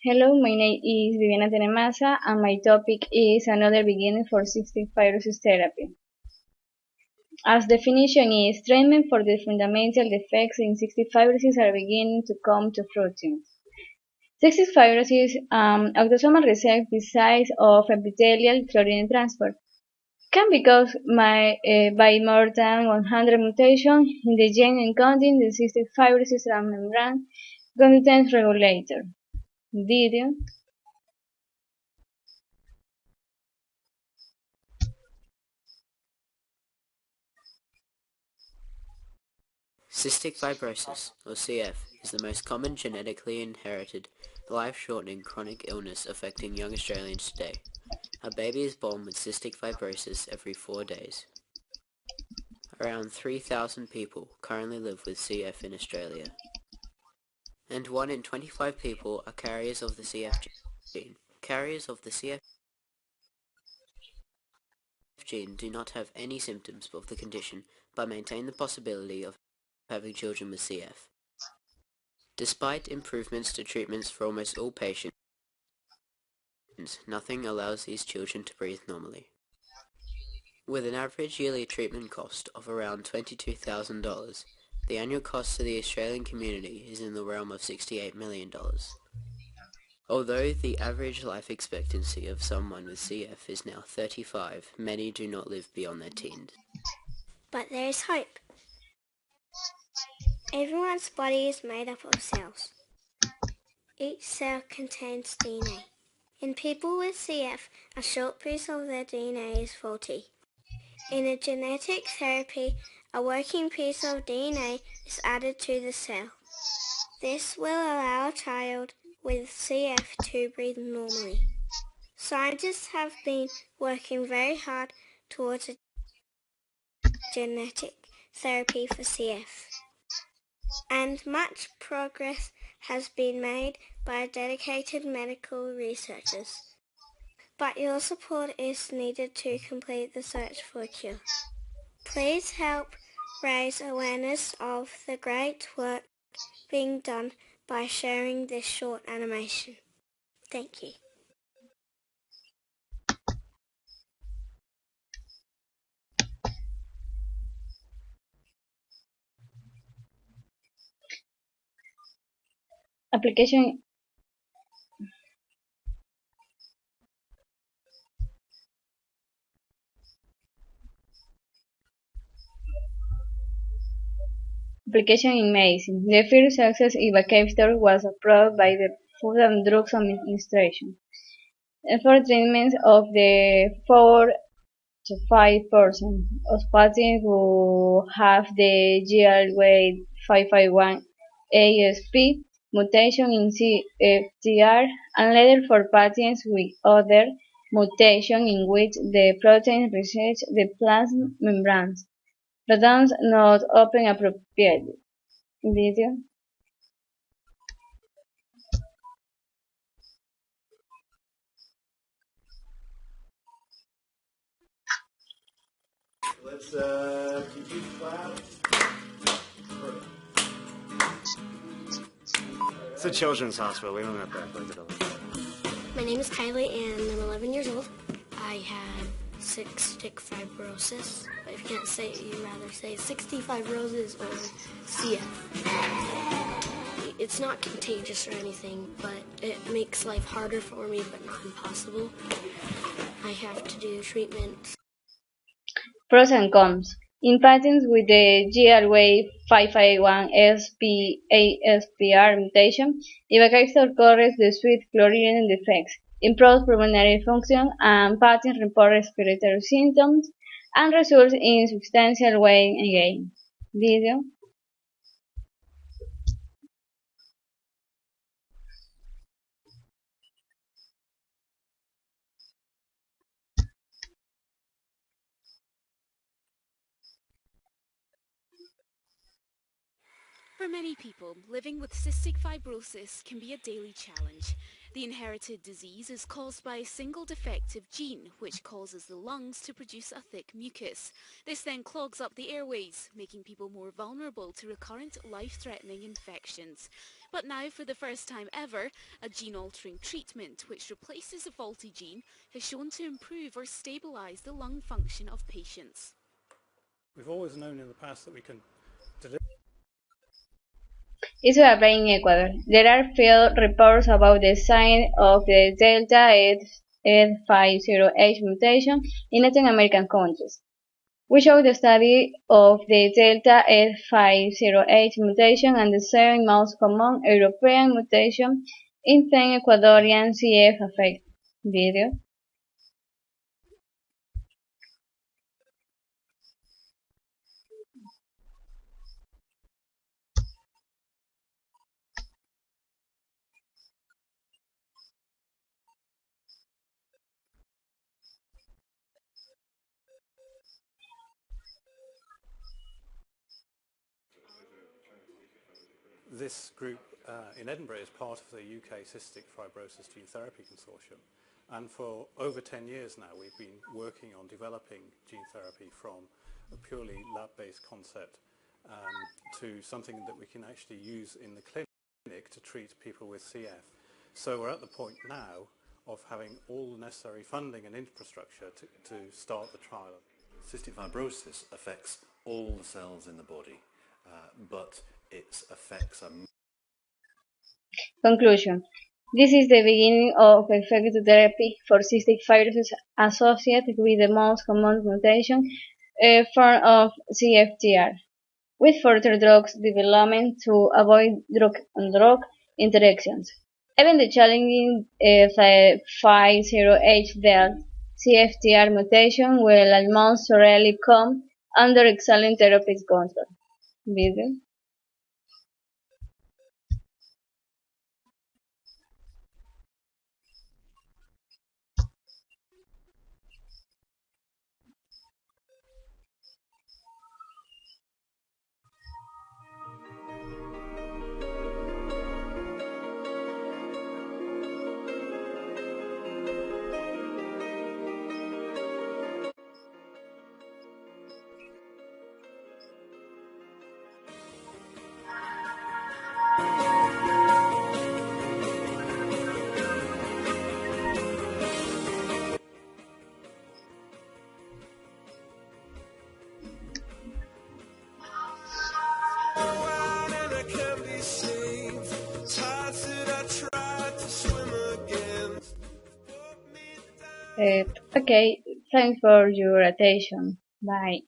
Hello, my name is Viviana Tenemasa, and my topic is another beginning for cystic fibrosis therapy. As definition is, treatment for the fundamental defects in cystic fibrosis are beginning to come to fruition. Cystic fibrosis, autosomal recessive disease of epithelial chlorine transport, can be caused by more than 100 mutations in the gene encoding the cystic fibrosis transmembrane conductance regulator. Video. Cystic fibrosis, or CF, is the most common genetically inherited, life-shortening chronic illness affecting young Australians today. A baby is born with cystic fibrosis every 4 days. Around 3,000 people currently live with CF in Australia. And 1 in 25 people are carriers of the CF gene. Carriers of the CF gene do not have any symptoms of the condition, but maintain the possibility of having children with CF. Despite improvements to treatments for almost all patients, nothing allows these children to breathe normally. With an average yearly treatment cost of around $22,000, the annual cost to the Australian community is in the realm of $68 million. Although the average life expectancy of someone with CF is now 35, many do not live beyond their teens. But there is hope. Everyone's body is made up of cells. Each cell contains DNA. In people with CF, a short piece of their DNA is faulty. In a genetic therapy, a working piece of DNA is added to the cell. This will allow a child with CF to breathe normally. Scientists have been working very hard towards a genetic therapy for CF, and much progress has been made by dedicated medical researchers. But your support is needed to complete the search for a cure. Please help raise awareness of the great work being done by sharing this short animation. Thank you. Application in medicine. The first success Ivacaftor was approved by the Food and Drugs Administration for treatment of the 4 to 5% of patients who have the GLY551 ASP mutation in CFTR, and later for patients with other mutations in which the protein reaches the plasma membranes, but does not open appropriately. Video. Let's keep clap. It's a children's hospital. We don't have to act like adults. My name is Kylie and I'm 11 years old. I had cystic fibrosis, but if you can't say it, you'd rather say cystic fibrosis or CF. It's not contagious or anything, but it makes life harder for me, but not impossible. I have to do treatment. Pros and cons. In patients with the GLY551 ASPR mutation, ivacaftor corrects the sweet chlorine defects, improves pulmonary function, and patients report respiratory symptoms, and results in substantial weight gain. Video. For many people, living with cystic fibrosis can be a daily challenge. The inherited disease is caused by a single defective gene, which causes the lungs to produce a thick mucus. This then clogs up the airways, making people more vulnerable to recurrent life-threatening infections. But now, for the first time ever, a gene-altering treatment, which replaces a faulty gene, has shown to improve or stabilise the lung function of patients. We've always known in the past that we can deliver. Isso happened in Ecuador. There are few reports about the sign of the Delta F50H mutation in Latin American countries. We show the study of the Delta F50H mutation and the 7 most common European mutations in 10 Ecuadorian CF affected. Video. This group in Edinburgh is part of the UK Cystic Fibrosis Gene Therapy Consortium, and for over 10 years now we've been working on developing gene therapy from a purely lab-based concept to something that we can actually use in the clinic to treat people with CF. So we're at the point now of having all the necessary funding and infrastructure to start the trial. Cystic fibrosis affects all the cells in the body, but its effects are... Conclusion. This is the beginning of effective therapy for cystic fibrosis associated with the most common mutation form of CFTR, with further drugs development to avoid drug-on-drug interactions. Even the challenging 50H delta CFTR mutation will almost rarely come under excellent therapeutic control. Video. Okay, thanks for your attention. Bye.